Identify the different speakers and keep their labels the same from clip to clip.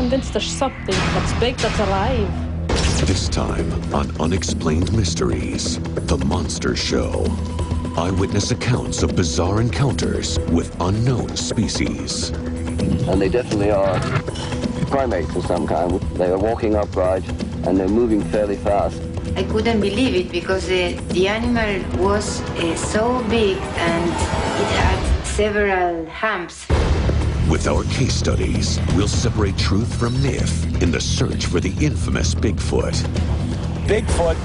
Speaker 1: convinced there's something that's big, that's alive.
Speaker 2: This time on Unexplained Mysteries, The Monster Show. Eyewitness accounts of bizarre encounters with unknown species.
Speaker 3: And they definitely are primates of some kind. They are walking upright and they're moving fairly fast.
Speaker 4: I couldn't believe it because the animal was so big and it had several humps.
Speaker 2: With our case studies, we'll separate truth from myth in the search for the infamous Bigfoot.
Speaker 5: Bigfoot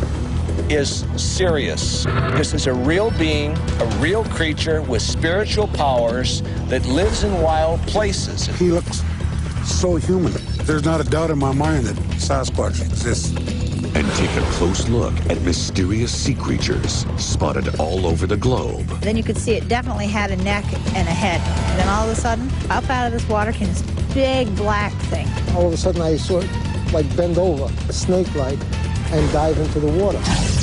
Speaker 5: is serious. This is a real being, a real creature with spiritual powers that lives in wild places.
Speaker 6: He looks so human. There's not a doubt in my mind that Sasquatch exists.
Speaker 2: And take a close look at mysterious sea creatures spotted all over the globe.
Speaker 7: Then you could see it definitely had a neck and a head. And then all of a sudden, up out of this water came this big black thing.
Speaker 8: All of a sudden I saw it like bend over, snake-like, and dive into the water.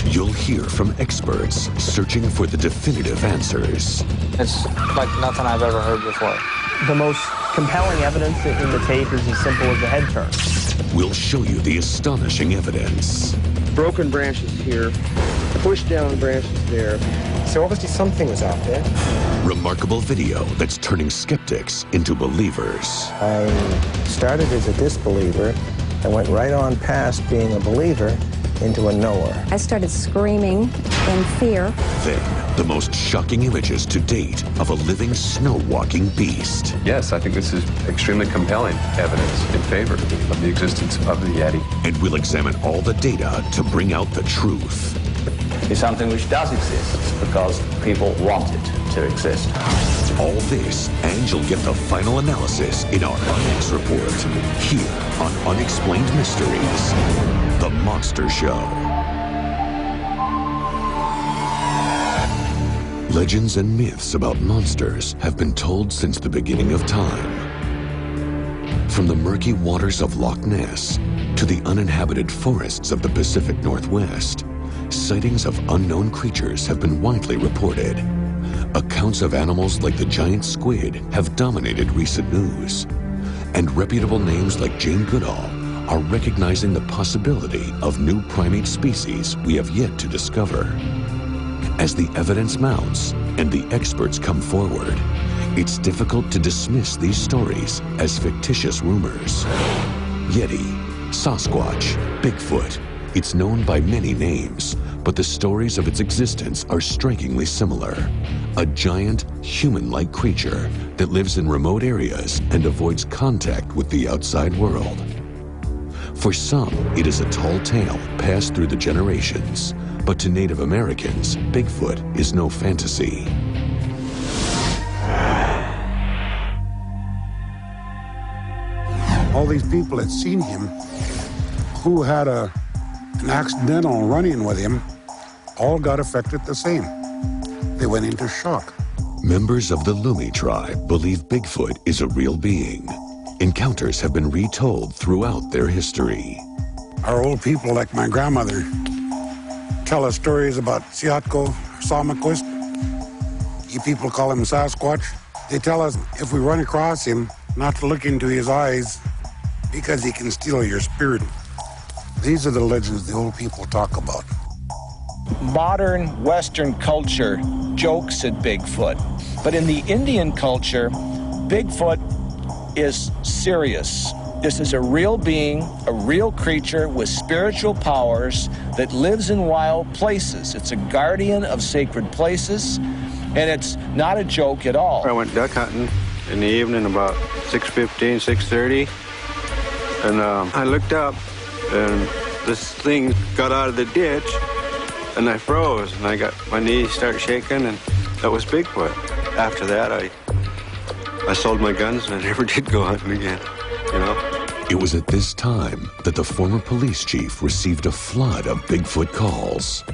Speaker 2: You'll hear from experts searching for the definitive answers.
Speaker 9: It's like nothing I've ever heard before. The most compelling evidence in the tape is as simple as the head turn.
Speaker 2: We'll show you the astonishing evidence.
Speaker 10: Broken branches here, pushed down branches there. So obviously something was out there.
Speaker 2: Remarkable video that's turning skeptics into believers.
Speaker 8: I started as a disbeliever and went right on past being a believer into a knower.
Speaker 11: I started screaming in fear.
Speaker 2: Then, the most shocking images to date of a living snow-walking beast.
Speaker 12: Yes, I think this is extremely compelling evidence in favor of the existence of the Yeti.
Speaker 2: And we'll examine all the data to bring out the truth.
Speaker 13: It's something which does exist because people want it to exist.
Speaker 2: All this, and you'll get the final analysis in our Unex report, here on Unexplained Mysteries, The Monster Show. Legends and myths about monsters have been told since the beginning of time. From the murky waters of Loch Ness to the uninhabited forests of the Pacific Northwest, sightings of unknown creatures have been widely reported. Accounts of animals like the giant squid have dominated recent news. And reputable names like Jane Goodall are recognizing the possibility of new primate species we have yet to discover. As the evidence mounts and the experts come forward, it's difficult to dismiss these stories as fictitious rumors. Yeti, Sasquatch, Bigfoot, it's known by many names, but the stories of its existence are strikingly similar. A giant, human-like creature that lives in remote areas and avoids contact with the outside world. For some, it is a tall tale passed through the generations, but to Native Americans, Bigfoot is no fantasy.
Speaker 6: All these people had seen him who had an accidental run-in with him all got affected the same. They went into shock.
Speaker 2: Members of the Lumi tribe believe Bigfoot is a real being. Encounters have been retold throughout their history.
Speaker 6: Our old people, like my grandmother, tell us stories about Siatko, Samaquist. You people call him Sasquatch. They tell us if we run across him, not to look into his eyes because he can steal your spirit. These are the legends the old people talk about.
Speaker 5: Modern Western culture jokes at Bigfoot, but in the Indian culture, Bigfoot is serious. This is a real being, a real creature with spiritual powers that lives in wild places. It's a guardian of sacred places, and it's not a joke at all.
Speaker 14: I went duck hunting in the evening about 6:15, 6:30, and I looked up, and this thing got out of the ditch, and I froze, and I got my knees started shaking, and that was Bigfoot. After that, I sold my guns, and I never did go hunting again, you know?
Speaker 2: It was at this time that the former police chief received a flood of Bigfoot calls.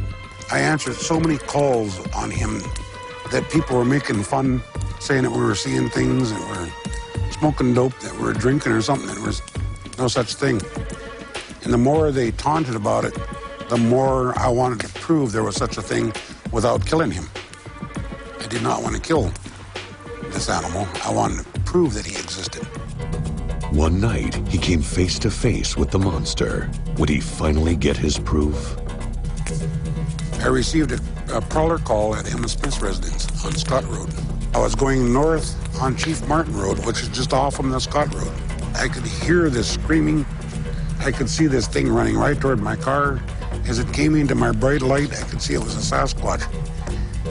Speaker 6: I answered so many calls on him that people were making fun, saying that we were seeing things, that we were smoking dope, that we were drinking or something. There was no such thing. And the more they taunted about it, the more I wanted to prove there was such a thing without killing him. I did not want to kill this animal. I wanted to prove that he existed.
Speaker 2: One night, he came face to face with the monster. Would he finally get his proof?
Speaker 6: I received a prowler call at Emma Smith's residence on Scott Road. I was going north on Chief Martin Road, which is just off from the Scott Road. I could hear this screaming. I could see this thing running right toward my car. As it came into my bright light, I could see it was a Sasquatch.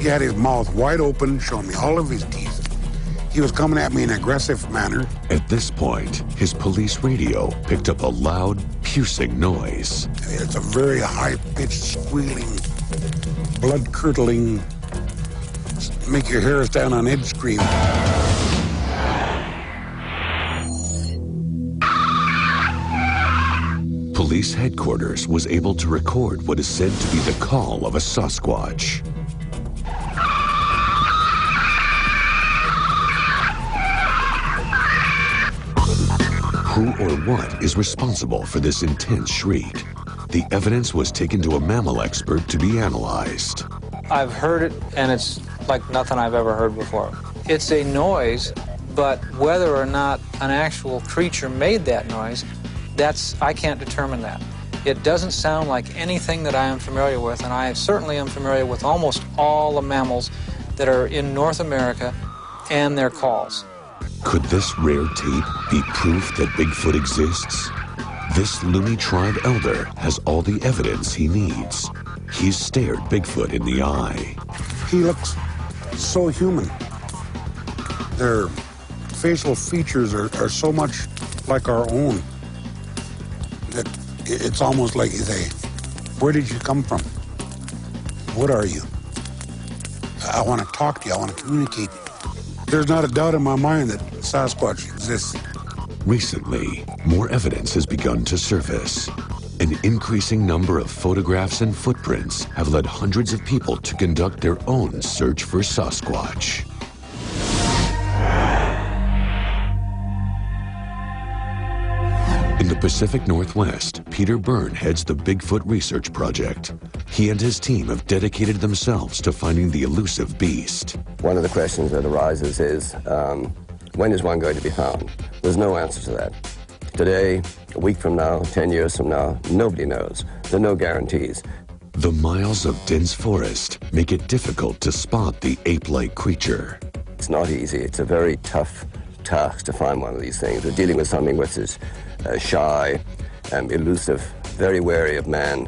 Speaker 6: He had his mouth wide open, showing me all of his teeth. He was coming at me in an aggressive manner.
Speaker 2: At this point, his police radio picked up a loud, piercing noise.
Speaker 6: It's a very high-pitched, squealing, blood-curdling, make your hair stand on edge scream.
Speaker 2: Police headquarters was able to record what is said to be the call of a Sasquatch. Who or what is responsible for this intense shriek? The evidence was taken to a mammal expert to be analyzed.
Speaker 15: I've heard it, and it's like nothing I've ever heard before. It's a noise, but whether or not an actual creature made that noise, I can't determine that. It doesn't sound like anything that I am familiar with, and I certainly am familiar with almost all the mammals that are in North America and their calls.
Speaker 2: Could this rare tape be proof that Bigfoot exists? This Luni tribe elder has all the evidence he needs. He's stared Bigfoot in the eye.
Speaker 6: He looks so human. Their facial features are so much like our own that it's almost like you say, where did you come from? What are you? I want to talk to you. I want to communicate. There's not a doubt in my mind that Sasquatch exists.
Speaker 2: Recently, more evidence has begun to surface. An increasing number of photographs and footprints have led hundreds of people to conduct their own search for Sasquatch. In the Pacific Northwest, Peter Byrne heads the Bigfoot Research Project. He and his team have dedicated themselves to finding the elusive beast.
Speaker 3: One of the questions that arises is, when is one going to be found? There's no answer to that. Today, a week from now, 10 years from now, nobody knows. There are no guarantees.
Speaker 2: The miles of dense forest make it difficult to spot the ape-like creature.
Speaker 3: It's not easy. It's a very tough task to find one of these things. We're dealing with something which is shy, elusive, very wary of man,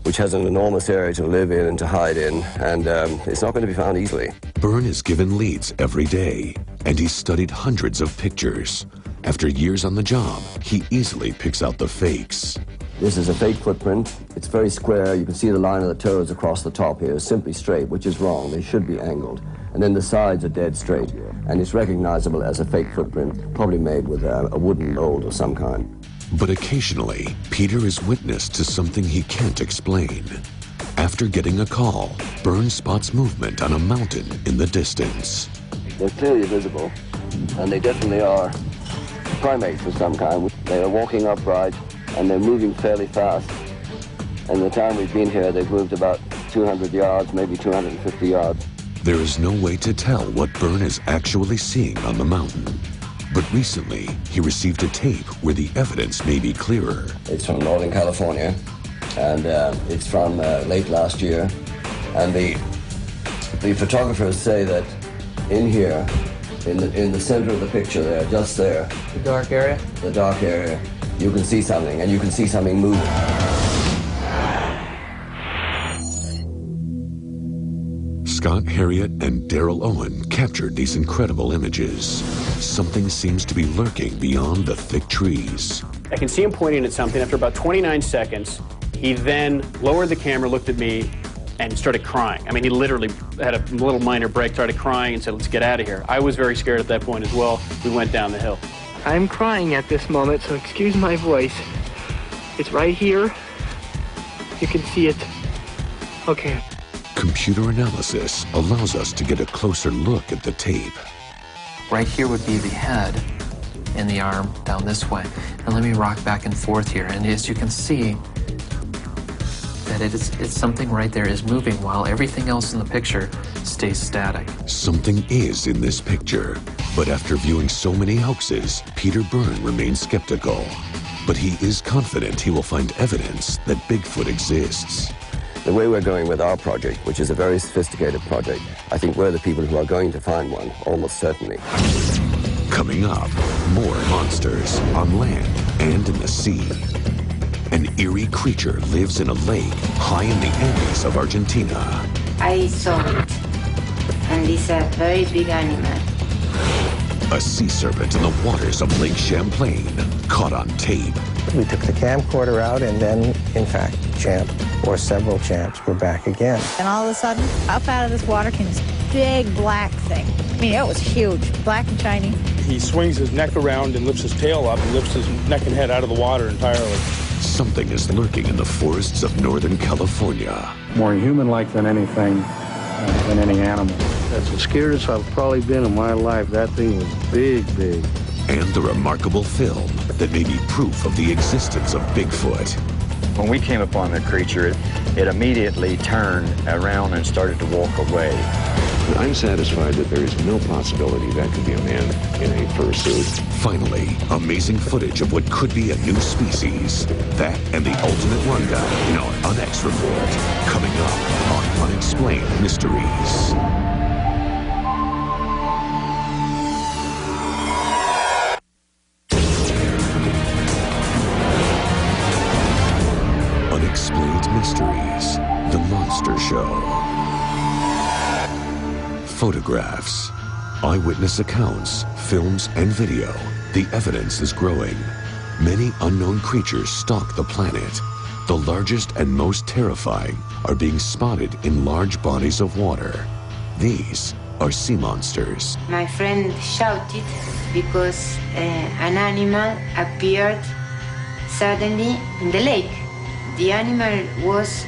Speaker 3: which has an enormous area to live in and to hide in, and it's not going to be found easily.
Speaker 2: Byrne is given leads every day, and he's studied hundreds of pictures. After years on the job, he easily picks out the fakes.
Speaker 3: This is a fake footprint. It's very square. You can see the line of the toes across the top here is simply straight, which is wrong. They should be angled. And then the sides are dead straight. And it's recognizable as a fake footprint, probably made with a wooden mold of some kind.
Speaker 2: But occasionally, Peter is witness to something he can't explain. After getting a call, Byrne spots movement on a mountain in the distance.
Speaker 3: They're clearly visible, and they definitely are primates of some kind. They are walking upright, and they're moving fairly fast. And the time we've been here, they've moved about 200 yards, maybe 250 yards.
Speaker 2: There is no way to tell what Byrne is actually seeing on the mountain. But recently, he received a tape where the evidence may be clearer.
Speaker 3: It's from Northern California, and it's from late last year. And the photographers say that in here, in the center of the picture there, just there.
Speaker 15: The dark area?
Speaker 3: The dark area. You can see something, and you can see something moving.
Speaker 2: Scott Harriet and Daryl Owen captured these incredible images. Something seems to be lurking beyond the thick trees.
Speaker 16: I can see him pointing at something. After about 29 seconds, he then lowered the camera, looked at me, and started crying. I mean, he literally had a little minor break, started crying, and said, "Let's get out of here." I was very scared at that point as well. We went down the hill.
Speaker 17: I'm crying at this moment, so excuse my voice. It's right here. You can see it. Okay.
Speaker 2: Computer analysis allows us to get a closer look at the tape.
Speaker 18: Right here would be the head and the arm down this way. And let me rock back and forth here. And as you can see, that it's something right there is moving while everything else in the picture stays static.
Speaker 2: Something is in this picture. But after viewing so many hoaxes, Peter Byrne remains skeptical. But he is confident he will find evidence that Bigfoot exists.
Speaker 3: The way we're going with our project, which is a very sophisticated project, I think we're the people who are going to find one, almost certainly.
Speaker 2: Coming up, more monsters on land and in the sea. An eerie creature lives in a lake high in the Andes of Argentina.
Speaker 4: I saw it, and it's a very big animal.
Speaker 2: A sea serpent in the waters of Lake Champlain, caught on tape.
Speaker 8: We took the camcorder out, and then, in fact, Champ, or several Champs, were back again.
Speaker 7: And all of a sudden, up out of this water came this big black thing. I mean, it was huge, black and shiny.
Speaker 19: He swings his neck around and lifts his tail up and lifts his neck and head out of the water entirely.
Speaker 2: Something is lurking in the forests of Northern California.
Speaker 20: More human-like than anything, than any animal.
Speaker 21: That's the scariest I've probably been in my life. That thing was big, big.
Speaker 2: And the remarkable film that may be proof of the existence of Bigfoot.
Speaker 13: When we came upon the creature, it immediately turned around and started to walk away.
Speaker 22: I'm satisfied that there is no possibility that could be a man in a fursuit.
Speaker 2: Finally, amazing footage of what could be a new species. That and the ultimate rundown in our Unex report. Coming up on Unexplained Mysteries. Unexplained Mysteries, The Monster Show. Photographs, eyewitness accounts, films, and video. The evidence is growing. Many unknown creatures stalk the planet. The largest and most terrifying are being spotted in large bodies of water. These are sea monsters.
Speaker 4: My friend shouted because an animal appeared suddenly in the lake. The animal was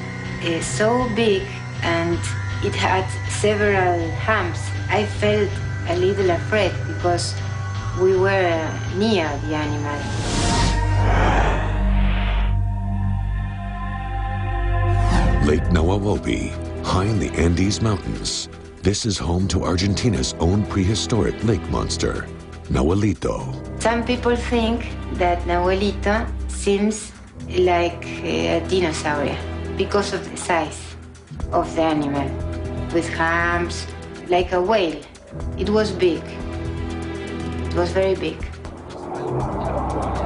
Speaker 4: so big and it had several humps. I felt a little afraid because we were near the animal.
Speaker 2: Lake Nahuelpan, high in the Andes Mountains. This is home to Argentina's own prehistoric lake monster, Nahuelito.
Speaker 4: Some people think that Nahuelito seems like a dinosaur because of the size of the animal, with humps, like a whale. It was big. It was very big.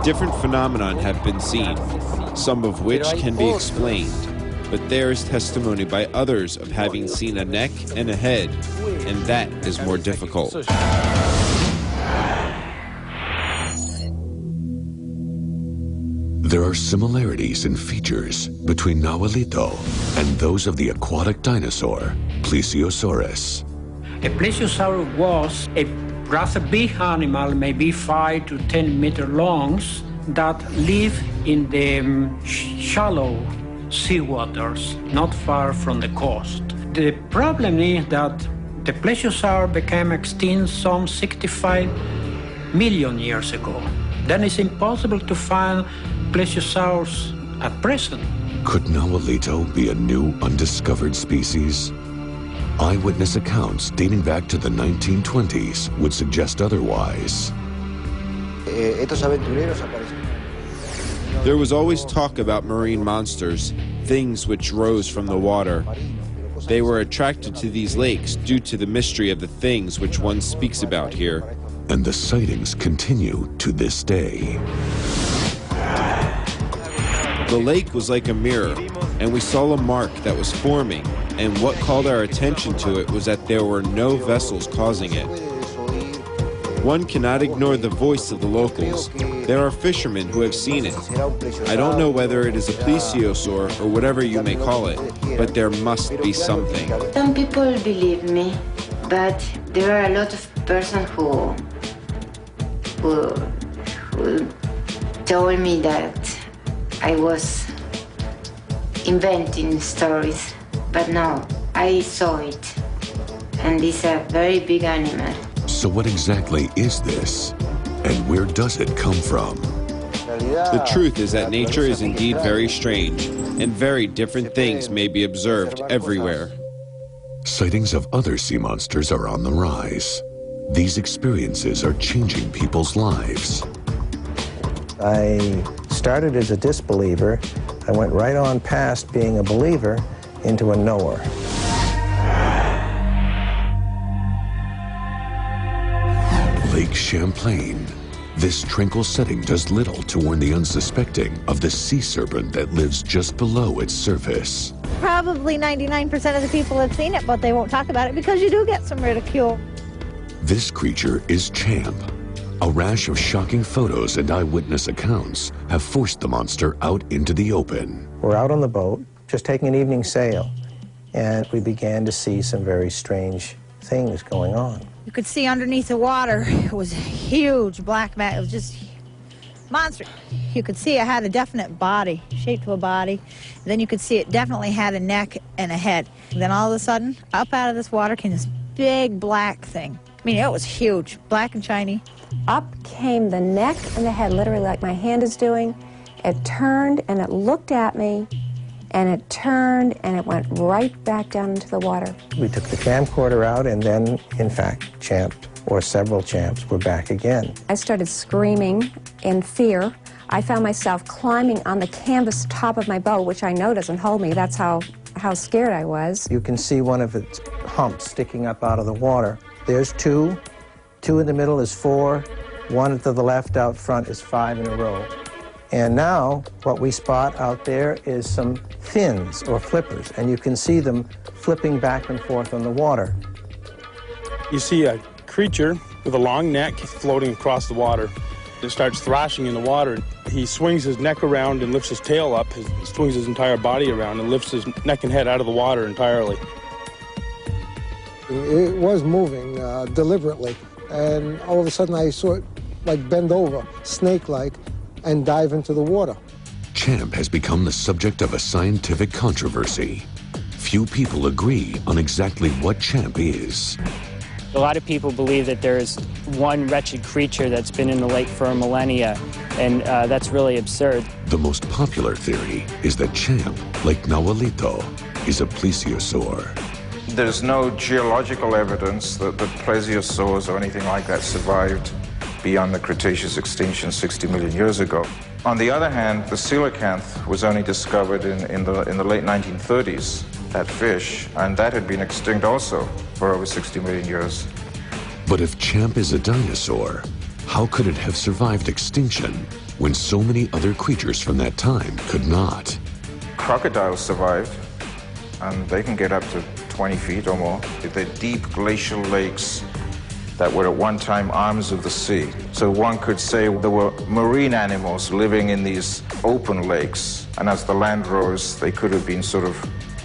Speaker 23: Different phenomena have been seen, some of which can be explained, but there is testimony by others of having seen a neck and a head, and that is more difficult.
Speaker 2: There are similarities in features between Nahuelito and those of the aquatic dinosaur, Plesiosaurus.
Speaker 24: A plesiosaur was a rather big animal, maybe 5 to 10 meter long, that live in the shallow seawaters, not far from the coast. The problem is that the plesiosaur became extinct some 65 million years ago. Then it's impossible to find plesiosaurs at present.
Speaker 2: Could Nahuelito be a new undiscovered species? Eyewitness accounts dating back to the 1920s would suggest otherwise.
Speaker 23: There was always talk about marine monsters, things which rose from the water. They were attracted to these lakes due to the mystery of the things which one speaks about here.
Speaker 2: And the sightings continue to this day.
Speaker 23: The lake was like a mirror, and we saw a mark that was forming, and what called our attention to it was that there were no vessels causing it. One cannot ignore the voice of the locals. There are fishermen who have seen it. I don't know whether it is a plesiosaur or whatever you may call it, but there must be something.
Speaker 4: Some people believe me, but there are a lot of persons who told me that I was inventing stories, but no, I saw it, and it's a very big animal.
Speaker 2: So what exactly is this, and where does it come from?
Speaker 23: The truth is that nature is indeed very strange, and very different things may be observed everywhere.
Speaker 2: Sightings of other sea monsters are on the rise. These experiences are changing people's lives.
Speaker 8: I started as a disbeliever. I went right on past being a believer into a knower.
Speaker 2: Lake Champlain. This tranquil setting does little to warn the unsuspecting of the sea serpent that lives just below its surface.
Speaker 7: Probably 99% of the people have seen it, but they won't talk about it because you do get some ridicule.
Speaker 2: This creature is Champ. A rash of shocking photos and eyewitness accounts have forced the monster out into the open.
Speaker 8: We're out on the boat, just taking an evening sail, and we began to see some very strange things going on.
Speaker 7: You could see underneath the water, it was a huge black mat. It was just monster. You could see it had a definite body, shape to a body. Then you could see it definitely had a neck and a head. And then all of a sudden, up out of this water came this big black thing. I mean, it was huge, black and shiny.
Speaker 1: Up came the neck and the head, literally like my hand is doing. It turned and it looked at me, and it turned and it went right back down into the water.
Speaker 8: We took the camcorder out, and then, in fact, Champ, or several Champs, were back again.
Speaker 1: I started screaming in fear. I found myself climbing on the canvas top of my boat, which I know doesn't hold me. That's how scared I was.
Speaker 8: You can see one of its humps sticking up out of the water. There's two. Two in the middle is 4. One to the left out front is 5 in a row. And now what we spot out there is some fins or flippers, and you can see them flipping back and forth on the water.
Speaker 19: You see a creature with a long neck floating across the water. It starts thrashing in the water. He swings his neck around and lifts his tail up, swings his entire body around and lifts his neck and head out of the water entirely.
Speaker 9: It was moving deliberately, and all of a sudden I saw it like bend over, snake-like, and dive into the water.
Speaker 2: Champ has become the subject of a scientific controversy. Few people agree on exactly what Champ is.
Speaker 10: A lot of people believe that there's one wretched creature that's been in the lake for millennia, and that's really absurd.
Speaker 2: The most popular theory is that Champ, like Nahualito, is a plesiosaur.
Speaker 11: There's no geological evidence that plesiosaurs or anything like that survived beyond the Cretaceous extinction 60 million years ago. On the other hand, the coelacanth was only discovered in the late 1930s, that fish, and that had been extinct also for over 60 million years.
Speaker 2: But if Champ is a dinosaur, how could it have survived extinction when so many other creatures from that time could not?
Speaker 11: Crocodiles survived, and they can get up to 20 feet or more. They're deep glacial lakes that were at one time arms of the sea. So one could say there were marine animals living in these open lakes, and as the land rose, they could have been sort of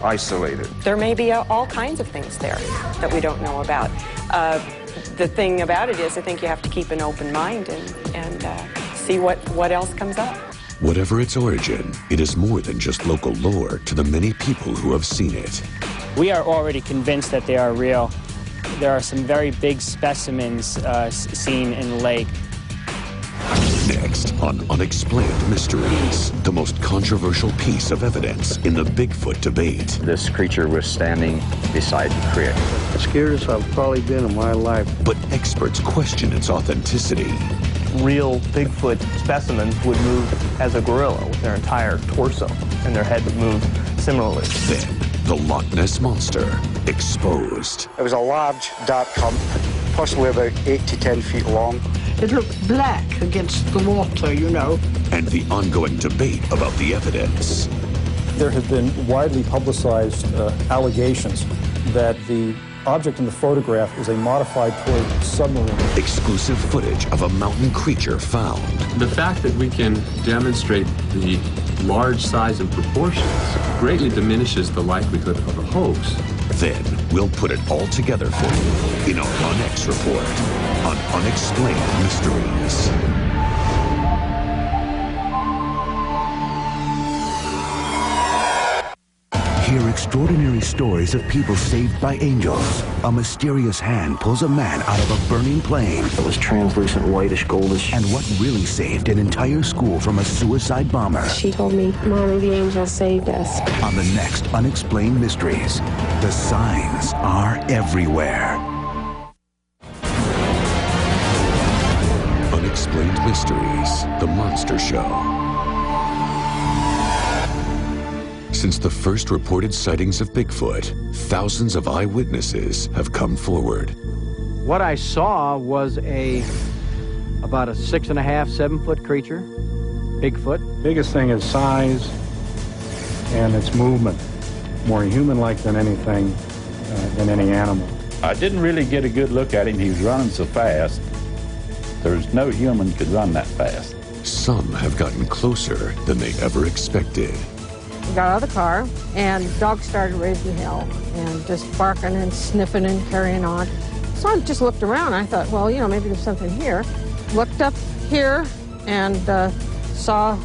Speaker 11: isolated.
Speaker 25: There may be all kinds of things there that we don't know about. The thing about it is I think you have to keep an open mind and see what else comes up.
Speaker 2: Whatever its origin, it is more than just local lore to the many people who have seen it.
Speaker 10: We are already convinced that they are real. There are some very big specimens seen in the lake.
Speaker 2: Next on Unexplained Mysteries, the most controversial piece of evidence in the Bigfoot debate.
Speaker 13: This creature was standing beside the creek.
Speaker 21: The scariest I've probably been in my life.
Speaker 2: But experts question its authenticity.
Speaker 26: Real Bigfoot specimens would move as a gorilla with their entire torso, and their head would move similarly.
Speaker 2: Then, the Loch Ness Monster exposed.
Speaker 27: It was a large, dark hump, possibly about 8 to 10 feet long.
Speaker 24: It looked black against the water, you know.
Speaker 2: And the ongoing debate about the evidence.
Speaker 28: There have been widely publicized allegations that the object in the photograph is a modified toy submarine.
Speaker 2: Exclusive footage of a mountain creature found.
Speaker 12: The fact that we can demonstrate the large size and proportions greatly diminishes the likelihood of a hoax.
Speaker 2: Then we'll put it all together for you in our Unex report on Unexplained Mysteries.
Speaker 29: Hear extraordinary stories of people saved by angels. A mysterious hand pulls a man out of a burning plane.
Speaker 21: It was translucent, whitish, goldish.
Speaker 29: And what really saved an entire school from a suicide bomber.
Speaker 30: She told me, Mommy, the angels saved us.
Speaker 29: On the next Unexplained Mysteries, the signs are everywhere.
Speaker 2: mysteries, The Monster Show. Since the first reported sightings of Bigfoot, thousands of eyewitnesses have come forward.
Speaker 3: What I saw was about a 6.5, 7 foot creature, Bigfoot.
Speaker 28: Biggest thing is size and its movement. More human-like than anything, than any animal.
Speaker 5: I didn't really get a good look at him. He was running so fast. There's no human could run that fast.
Speaker 2: Some have gotten closer than they ever expected.
Speaker 6: We got out of the car, and the dog started raising hell and just barking and sniffing and carrying on. So I just looked around. I thought, well, you know, maybe there's something here. Looked up here and saw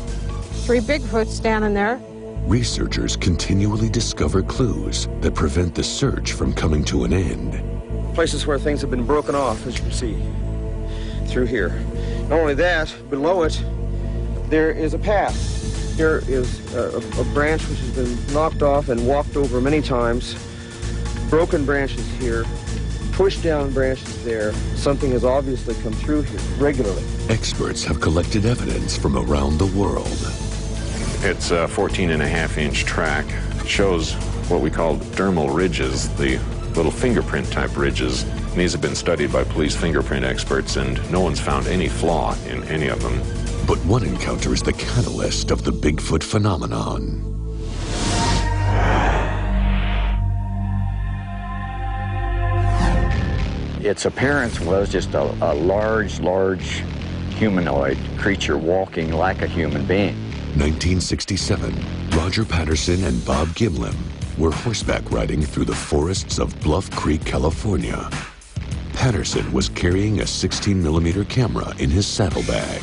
Speaker 6: 3 Bigfoots standing there.
Speaker 2: Researchers continually discover clues that prevent the search from coming to an end.
Speaker 14: Places where things have been broken off, as you can see, through here. Not only that, below it, there is a path. Here is a branch which has been knocked off and walked over many times. Broken branches here, pushed down branches there. Something has obviously come through here regularly.
Speaker 2: Experts have collected evidence from around the world.
Speaker 15: It's a 14.5-inch track. It shows what we call dermal ridges, the little fingerprint type ridges. And these have been studied by police fingerprint experts, and no one's found any flaw in any of them.
Speaker 2: But one encounter is the catalyst of the Bigfoot phenomenon.
Speaker 13: Its appearance was just a large humanoid creature walking like a human being.
Speaker 2: 1967, Roger Patterson and Bob Gimlin were horseback riding through the forests of Bluff Creek, California. Patterson was carrying a 16mm camera in his saddlebag.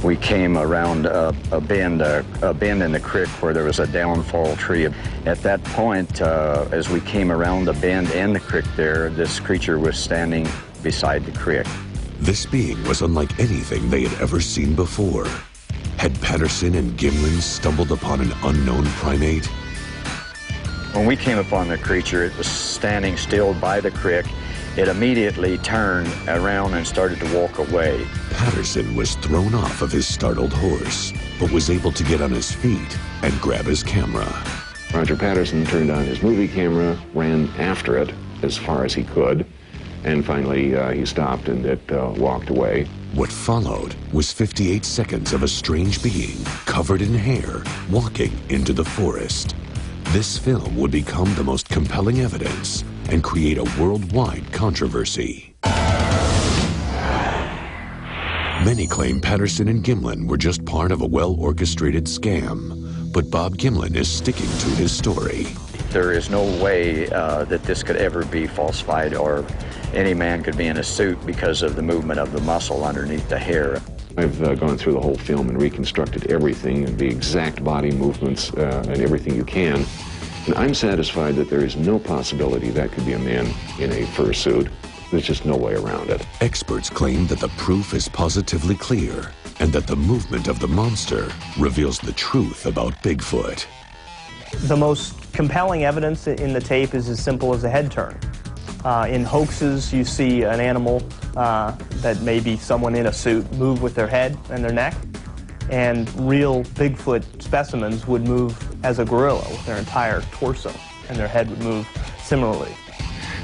Speaker 13: We came around a bend in the creek where there was a downfall tree. At that point, as we came around the bend in the creek there, this creature was standing beside the creek.
Speaker 2: This being was unlike anything they had ever seen before. Had Patterson and Gimlin stumbled upon an unknown primate?
Speaker 13: When we came upon the creature, it was standing still by the creek. It immediately turned around and started to walk away.
Speaker 2: Patterson was thrown off of his startled horse, but was able to get on his feet and grab his camera.
Speaker 16: Roger Patterson turned on his movie camera, ran after it as far as he could, and finally he stopped and it walked away.
Speaker 2: What followed was 58 seconds of a strange being covered in hair walking into the forest. This film would become the most compelling evidence and create a worldwide controversy. Many claim Patterson and Gimlin were just part of a well-orchestrated scam, but Bob Gimlin is sticking to his story.
Speaker 13: There is no way that this could ever be falsified, or any man could be in a suit because of the movement of the muscle underneath the hair.
Speaker 16: I've gone through the whole film and reconstructed everything, and the exact body movements and everything you can. And I'm satisfied that there is no possibility that could be a man in a fursuit. There's just no way around it.
Speaker 2: Experts claim that the proof is positively clear and that the movement of the monster reveals the truth about Bigfoot.
Speaker 26: The most compelling evidence in the tape is as simple as a head turn. In hoaxes, you see an animal that may be someone in a suit move with their head and their neck, and real Bigfoot specimens would move as a gorilla with their entire torso, and their head would move similarly.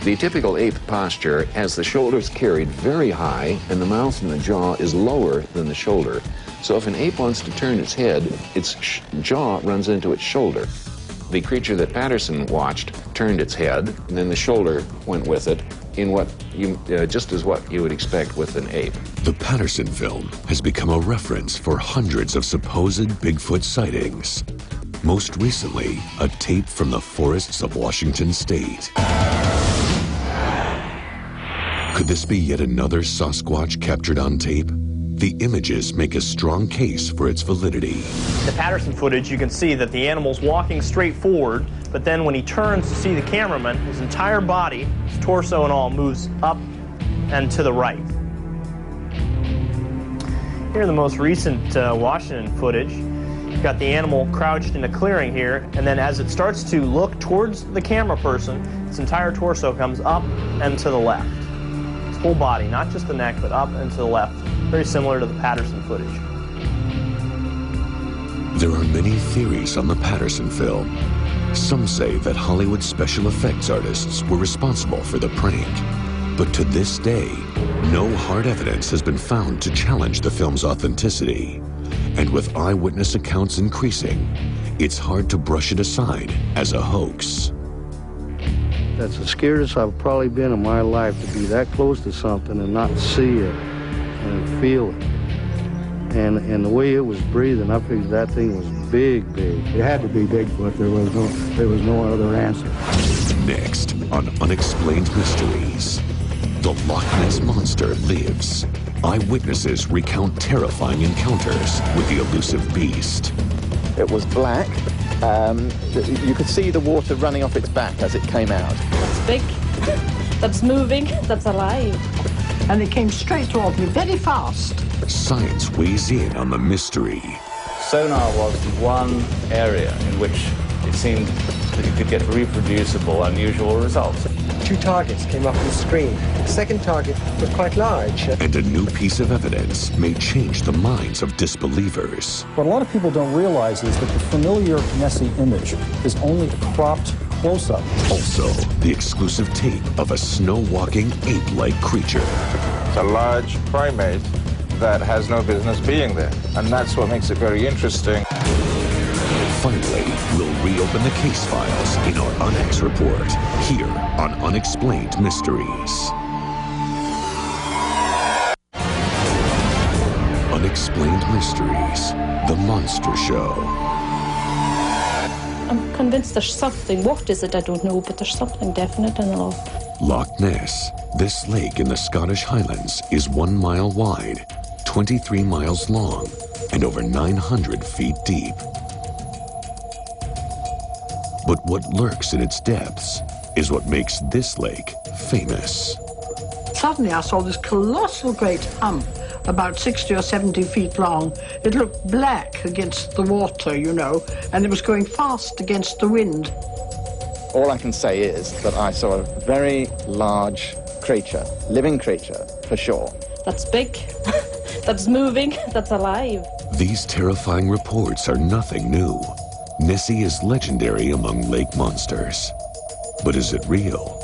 Speaker 16: The typical ape posture has the shoulders carried very high and the mouth and the jaw is lower than the shoulder. So if an ape wants to turn its head, its jaw runs into its shoulder. The creature that Patterson watched turned its head, and then the shoulder went with it, in what you just as what you would expect with an ape.
Speaker 2: The Patterson film has become a reference for hundreds of supposed Bigfoot sightings. Most recently, a tape from the forests of Washington State. Could this be yet another Sasquatch captured on tape? The images make a strong case for its validity.
Speaker 3: The Patterson footage, you can see that the animal's walking straight forward, but then when he turns to see the cameraman, his entire body, his torso and all, moves up and to the right. Here in the most recent Washington footage, you've got the animal crouched in a clearing here, and then as it starts to look towards the camera person, its entire torso comes up and to the left. Its whole body, not just the neck, but up and to the left. very similar to the Patterson footage.
Speaker 2: There are many theories on the Patterson film. Some say that Hollywood special effects artists were responsible for the prank. But to this day, no hard evidence has been found to challenge the film's authenticity. And with eyewitness accounts increasing, it's hard to brush it aside as a hoax.
Speaker 21: That's the scariest I've probably been in my life, to be that close to something and not see it and feel it. And the way it was breathing, I figured that thing was big, big. It had to be Bigfoot. There was no other answer.
Speaker 2: Next on Unexplained Mysteries, the Loch Ness Monster lives. Eyewitnesses recount terrifying encounters with the elusive beast.
Speaker 1: It was black. You could see the water running off its back as it came out.
Speaker 4: That's big, that's moving, that's alive. And it came straight toward me, very fast.
Speaker 2: Science weighs in on the mystery.
Speaker 7: Sonar was the one area in which it seemed that you could get reproducible, unusual results.
Speaker 8: 2 targets came up on the screen. The second target was quite large.
Speaker 2: And a new piece of evidence may change the minds of disbelievers.
Speaker 28: What a lot of people don't realize is that the familiar Nessie image is only a cropped close-up.
Speaker 2: Also, the exclusive tape of a snow-walking ape-like creature.
Speaker 11: It's a large primate that has no business being there, and that's what makes it very interesting.
Speaker 2: Finally, we'll reopen the case files in our Unex report, here on Unexplained Mysteries. Unexplained Mysteries, The Monster Show.
Speaker 4: I'm convinced there's something. What is it? I don't know, but there's something definite in the loch.
Speaker 2: Loch Ness. This lake in the Scottish Highlands is 1 mile wide, 23 miles long, and over 900 feet deep. But what lurks in its depths is what makes this lake famous.
Speaker 4: Suddenly I saw this colossal great hump, about 60 or 70 feet long. It looked black against the water, you know, and it was going fast against the wind.
Speaker 1: All I can say is that I saw a very large creature, living creature, for sure.
Speaker 4: That's big, that's moving, that's alive.
Speaker 2: These terrifying reports are nothing new. Nessie is legendary among lake monsters. But is it real?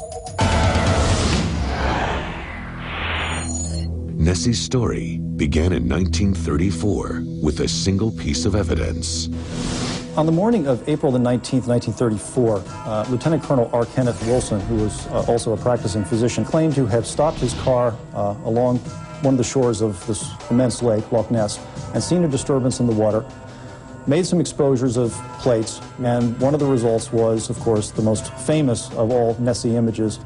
Speaker 2: Nessie's story began in 1934 with a single piece of evidence.
Speaker 28: On the morning of April the 19th, 1934, Lieutenant Colonel R. Kenneth Wilson, who was also a practicing physician, claimed to have stopped his car along one of the shores of this immense lake, Loch Ness, and seen a disturbance in the water, made some exposures of plates, and one of the results was, of course, the most famous of all Nessie images.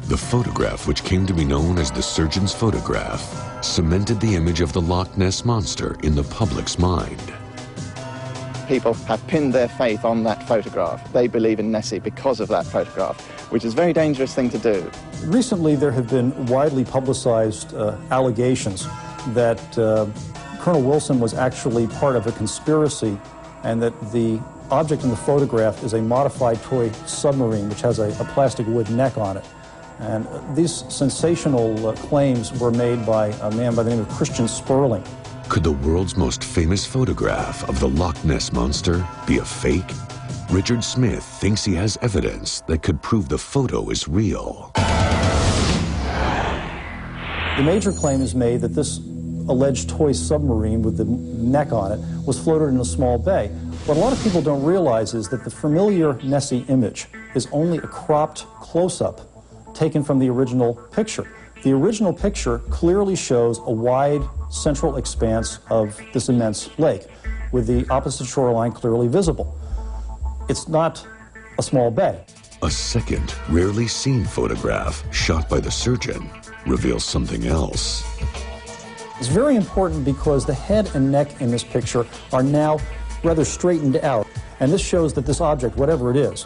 Speaker 2: The photograph, which came to be known as the surgeon's photograph, cemented the image of the Loch Ness Monster in the public's mind.
Speaker 1: People have pinned their faith on that photograph. They believe in Nessie because of that photograph, which is a very dangerous thing to do.
Speaker 28: Recently, there have been widely publicized allegations that Colonel Wilson was actually part of a conspiracy, and that the object in the photograph is a modified toy submarine which has a plastic wood neck on it. And these sensational claims were made by a man by the name of Christian Sperling.
Speaker 2: Could the world's most famous photograph of the Loch Ness Monster be a fake? Richard Smith thinks he has evidence that could prove the photo is real.
Speaker 28: The major claim is made that this alleged toy submarine with the neck on it was floated in a small bay. What a lot of people don't realize is that the familiar Nessie image is only a cropped close-up taken from the original picture. The original picture clearly shows a wide central expanse of this immense lake, with the opposite shoreline clearly visible. It's not a small bay.
Speaker 2: A second, rarely seen photograph shot by the surgeon reveals something else.
Speaker 28: It's very important because the head and neck in this picture are now rather straightened out. And this shows that this object, whatever it is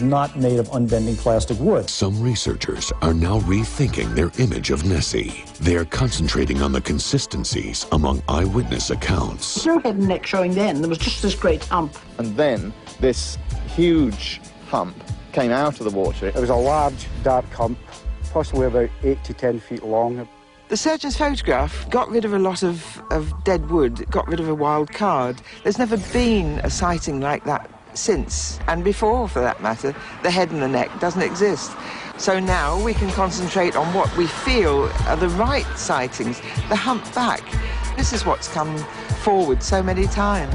Speaker 28: not made of unbending plastic wood.
Speaker 2: Some researchers are now rethinking their image of Nessie. They are concentrating on the consistencies among eyewitness accounts.
Speaker 4: There's no head and neck showing then. There was just this great hump.
Speaker 1: And then this huge hump came out of the water.
Speaker 27: It was a large, dark hump, possibly about 8 to 10 feet long.
Speaker 9: The searcher's photograph got rid of a lot of dead wood, got rid of a wild card. There's never been a sighting like that since, and before, for that matter. The head and the neck doesn't exist. So now we can concentrate on what we feel are the right sightings, the humpback. This is what's come forward so many times.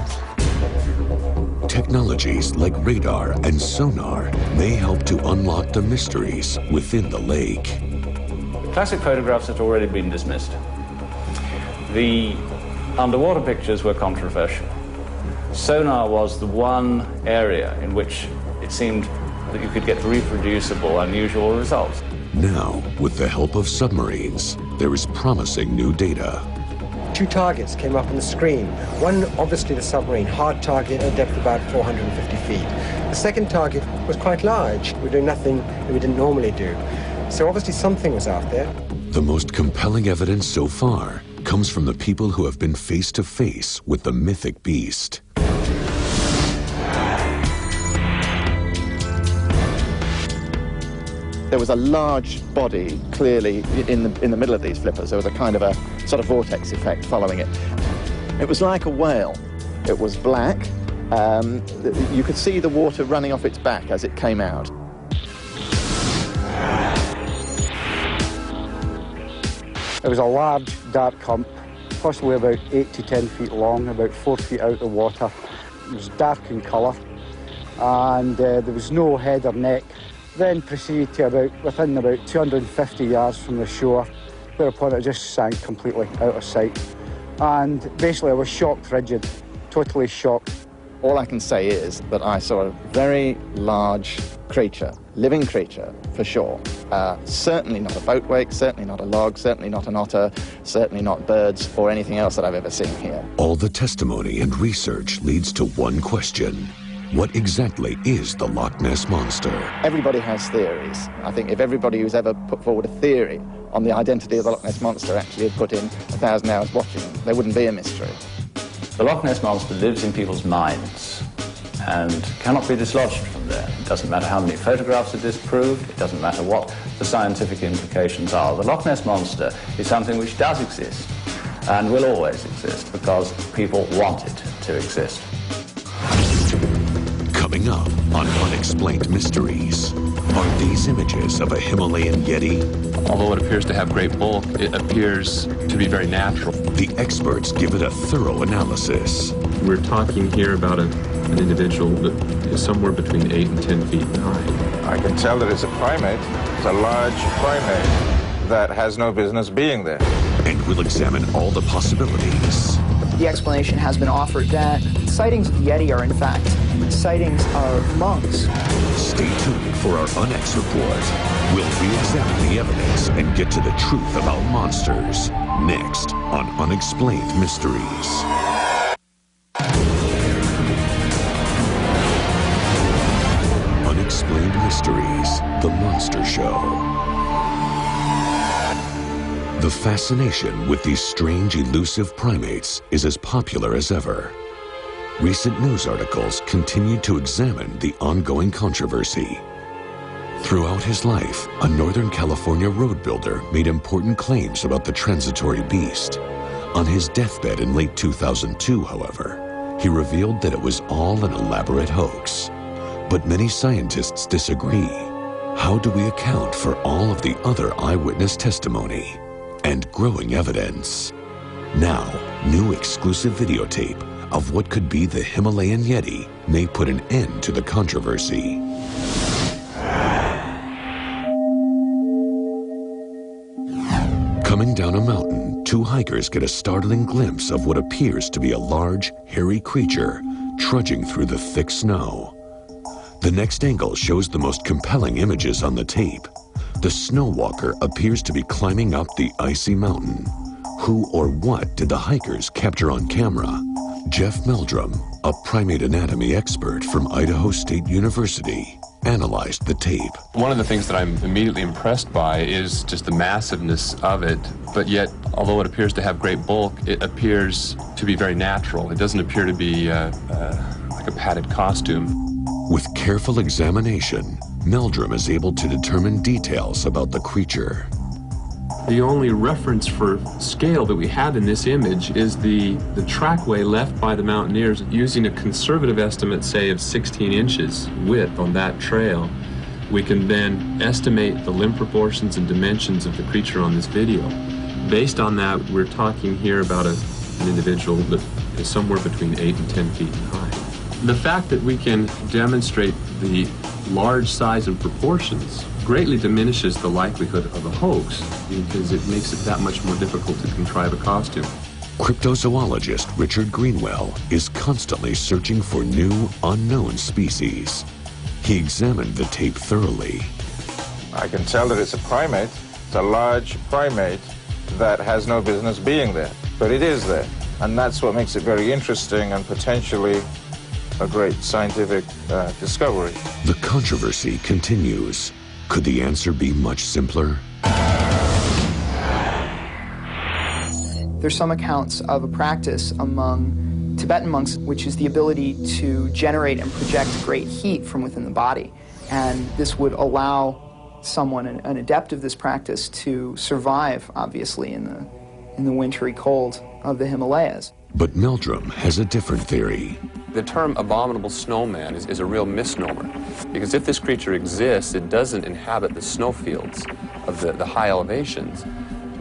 Speaker 2: Technologies like radar and sonar may help to unlock the mysteries within the lake.
Speaker 7: Classic photographs had already been dismissed. The underwater pictures were controversial. Sonar was the one area in which it seemed that you could get reproducible, unusual results.
Speaker 2: Now, with the help of submarines, there is promising new data.
Speaker 8: 2 targets came up on the screen. One, obviously the submarine, hard target at a depth of about 450 feet. The second target was quite large. We were doing nothing that we didn't normally do. So obviously something was out there.
Speaker 2: The most compelling evidence so far comes from the people who have been face to face with the mythic beast.
Speaker 1: There was a large body clearly in the middle of these flippers. There was a kind of a sort of vortex effect following it. It was like a whale. It was black. You could see the water running off its back as it came out.
Speaker 27: It was a large, dark hump, possibly about 8 to 10 feet long, about 4 feet out of water. It was dark in colour, and there was no head or neck. Then proceeded to within about 250 yards from the shore, whereupon it just sank completely out of sight. And basically I was shocked rigid, totally shocked.
Speaker 1: All I can say is that I saw a very large creature, living creature for sure. Certainly not a boat wake, certainly not a log, certainly not an otter, certainly not birds or anything else that I've ever seen here.
Speaker 2: All the testimony and research leads to one question. What exactly is the Loch Ness Monster?
Speaker 1: Everybody has theories. I think if everybody who's ever put forward a theory on the identity of the Loch Ness Monster actually had put in 1,000 hours watching them, there wouldn't be a mystery.
Speaker 7: The Loch Ness Monster lives in people's minds and cannot be dislodged from there. It doesn't matter how many photographs are disproved, it doesn't matter what the scientific implications are. The Loch Ness Monster is something which does exist and will always exist because people want it to exist.
Speaker 2: Coming up on Unexplained Mysteries, are these images of a Himalayan Yeti?
Speaker 12: Although it appears to have great bulk, it appears to be very natural.
Speaker 2: The experts give it a thorough analysis.
Speaker 12: We're talking here about an individual that is somewhere between 8 and 10 feet high.
Speaker 11: I can tell that it's a primate. It's a large primate that has no business being there.
Speaker 2: And we'll examine all the possibilities.
Speaker 10: The explanation has been offered that sightings of the Yeti are in fact sightings of monks.
Speaker 2: Stay tuned for our Unex report. We'll re-examine the evidence and get to the truth about monsters next on Unexplained Mysteries. Unexplained Mysteries, The Monster Show. The fascination with these strange, elusive primates is as popular as ever. Recent news articles continue to examine the ongoing controversy. Throughout his life, a Northern California road builder made important claims about the transitory beast. On his deathbed in late 2002, however, he revealed that it was all an elaborate hoax. But many scientists disagree. How do we account for all of the other eyewitness testimony and growing evidence? Now, new exclusive videotape of what could be the Himalayan Yeti may put an end to the controversy. Coming down a mountain, two hikers get a startling glimpse of what appears to be a large, hairy creature trudging through the thick snow. The next angle shows the most compelling images on the tape. The snow walker appears to be climbing up the icy mountain. Who or what did the hikers capture on camera? Jeff Meldrum, a primate anatomy expert from Idaho State University, analyzed the tape.
Speaker 12: One of the things that I'm immediately impressed by is just the massiveness of it, but yet, although it appears to have great bulk, it appears to be very natural. It doesn't appear to be like a padded costume.
Speaker 2: With careful examination, Meldrum is able to determine details about the creature.
Speaker 12: The only reference for scale that we had in this image is the trackway left by the mountaineers using a conservative estimate, say, of 16 inches width on that trail. We can then estimate the limb proportions and dimensions of the creature on this video. Based on that, we're talking here about an individual that is somewhere between 8 and 10 feet high. The fact that we can demonstrate the large size and proportions greatly diminishes the likelihood of a hoax because it makes it that much more difficult to contrive a costume.
Speaker 2: Cryptozoologist Richard Greenwell is constantly searching for new, unknown species. He examined the tape thoroughly.
Speaker 11: I can tell that it's a primate. It's a large primate that has no business being there, but it is there. And that's what makes it very interesting and potentially a great scientific discovery.
Speaker 2: The controversy continues. Could the answer be much simpler?
Speaker 10: There's some accounts of a practice among Tibetan monks, which is the ability to generate and project great heat from within the body. And this would allow someone, an adept of this practice, to survive, obviously, in the wintry cold of the Himalayas.
Speaker 2: But Meldrum has a different theory.
Speaker 12: The term abominable snowman is a real misnomer, because if this creature exists, it doesn't inhabit the snowfields of the high elevations,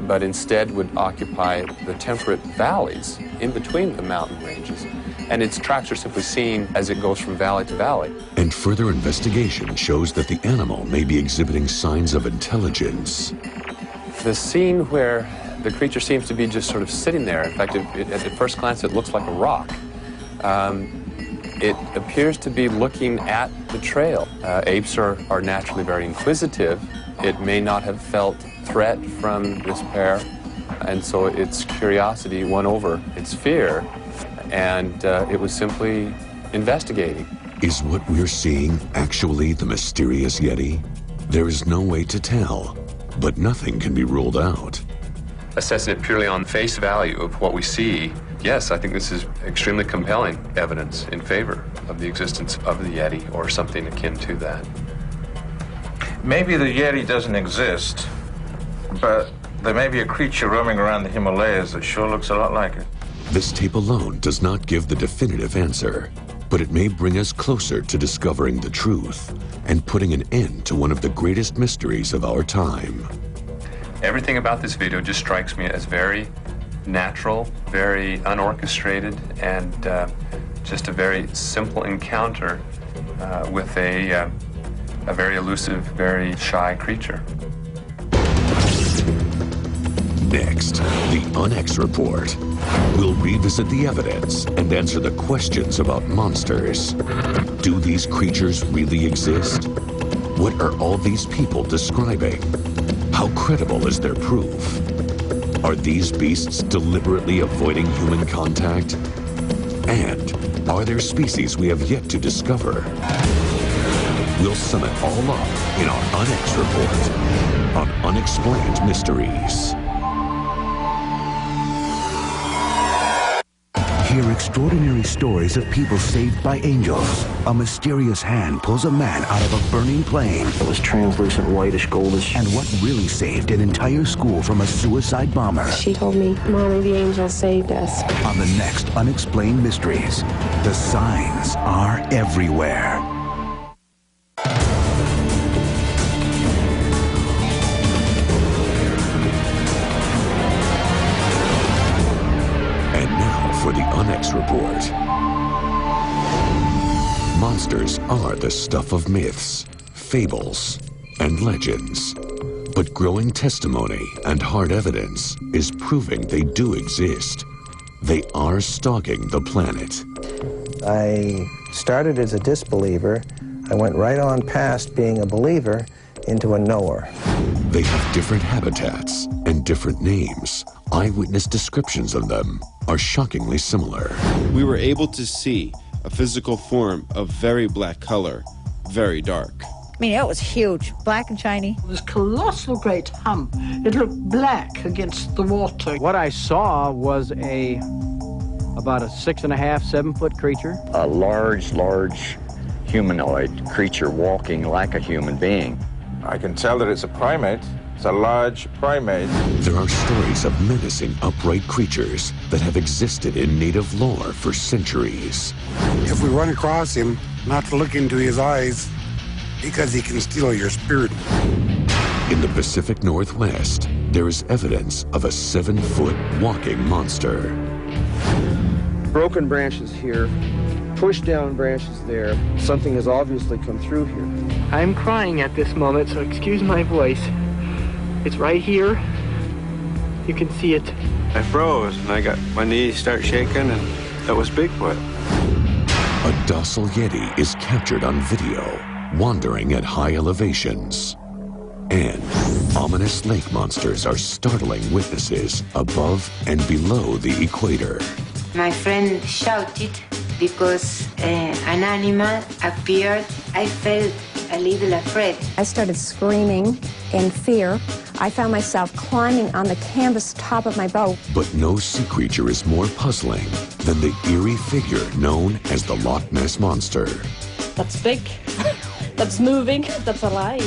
Speaker 12: but instead would occupy the temperate valleys in between the mountain ranges. And its tracks are simply seen as it goes from valley to valley.
Speaker 2: And further investigation shows that the animal may be exhibiting signs of intelligence.
Speaker 12: The scene where the creature seems to be just sort of sitting there, in fact, at first glance it looks like a rock. It appears to be looking at the trail. Apes are naturally very inquisitive. It may not have felt threat from this pair, and so its curiosity won over its fear, and it was simply investigating.
Speaker 2: Is what we're seeing actually the mysterious Yeti? There is no way to tell, but nothing can be ruled out.
Speaker 12: Assessing it purely on face value of what we see, yes, I think this is extremely compelling evidence in favor of the existence of the Yeti or something akin to that.
Speaker 11: Maybe the Yeti doesn't exist, but there may be a creature roaming around the Himalayas that sure looks a lot like it.
Speaker 2: This tape alone does not give the definitive answer, but it may bring us closer to discovering the truth and putting an end to one of the greatest mysteries of our time.
Speaker 12: Everything about this video just strikes me as very natural, very unorchestrated, and just a very simple encounter with a very elusive, very shy creature.
Speaker 2: Next, the Unex Report. We'll revisit the evidence and answer the questions about monsters. Do these creatures really exist? What are all these people describing? How credible is their proof? Are these beasts deliberately avoiding human contact? And are there species we have yet to discover? We'll sum it all up in our Unex Report on Unexplained Mysteries.
Speaker 17: Hear extraordinary stories of people saved by angels. A mysterious hand pulls a man out of a burning plane.
Speaker 18: It was translucent, whitish, goldish.
Speaker 17: And what really saved an entire school from a suicide bomber.
Speaker 19: She told me, Mommy, the angel saved us.
Speaker 17: On the next Unexplained Mysteries, the signs are everywhere.
Speaker 2: For the Unex Report. Monsters are the stuff of myths, fables, and legends. But growing testimony and hard evidence is proving they do exist. They are stalking the planet.
Speaker 20: I started as a disbeliever. I went right on past being a believer into a knower.
Speaker 2: They have different habitats and different names. Eyewitness descriptions of them are shockingly similar.
Speaker 22: We were able to see a physical form of very black color, very dark.
Speaker 23: I mean, it was huge, black and shiny.
Speaker 4: This colossal great hump. It looked black against the water.
Speaker 27: What I saw was about a 6.5, 7 foot creature.
Speaker 13: A large humanoid creature walking like a human being.
Speaker 11: I can tell that it's a primate. It's a large primate.
Speaker 2: There are stories of menacing upright creatures that have existed in native lore for centuries.
Speaker 5: If we run across him, not to look into his eyes, because he can steal your spirit.
Speaker 2: In the Pacific Northwest, there is evidence of a 7-foot walking monster.
Speaker 6: Broken branches here, pushed down branches there. Something has obviously come through here.
Speaker 14: I'm crying at this moment, so excuse my voice. It's right here. You can see it.
Speaker 5: I froze, and I got my knees start shaking, and that was Bigfoot.
Speaker 2: A docile Yeti is captured on video, wandering at high elevations. And ominous lake monsters are startling witnesses above and below the equator.
Speaker 15: My friend shouted because an animal appeared. I felt a little afraid.
Speaker 16: I started screaming in fear. I found myself climbing on the canvas top of my boat.
Speaker 2: But no sea creature is more puzzling than the eerie figure known as the Loch Ness Monster.
Speaker 24: That's big, that's moving, that's alive.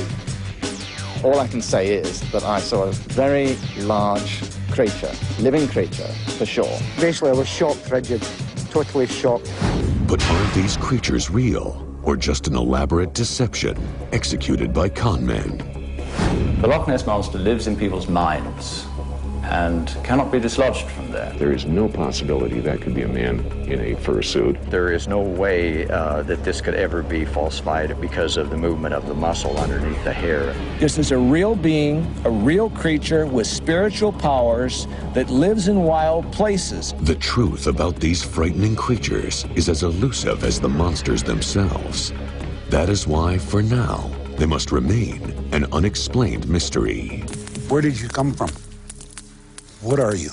Speaker 1: All I can say is that I saw a very large creature, living creature, for sure.
Speaker 27: Basically, I was shocked, rigid, totally shocked.
Speaker 2: But are these creatures real, or just an elaborate deception executed by con men?
Speaker 7: The Loch Ness Monster lives in people's minds and cannot be dislodged from there.
Speaker 25: There is no possibility that could be a man in a fursuit.
Speaker 13: There is no way that this could ever be falsified because of the movement of the muscle underneath the hair.
Speaker 26: This is a real being, a real creature with spiritual powers that lives in wild places.
Speaker 2: The truth about these frightening creatures is as elusive as the monsters themselves. That is why, for now, they must remain an unexplained mystery.
Speaker 5: Where did you come from? What are you?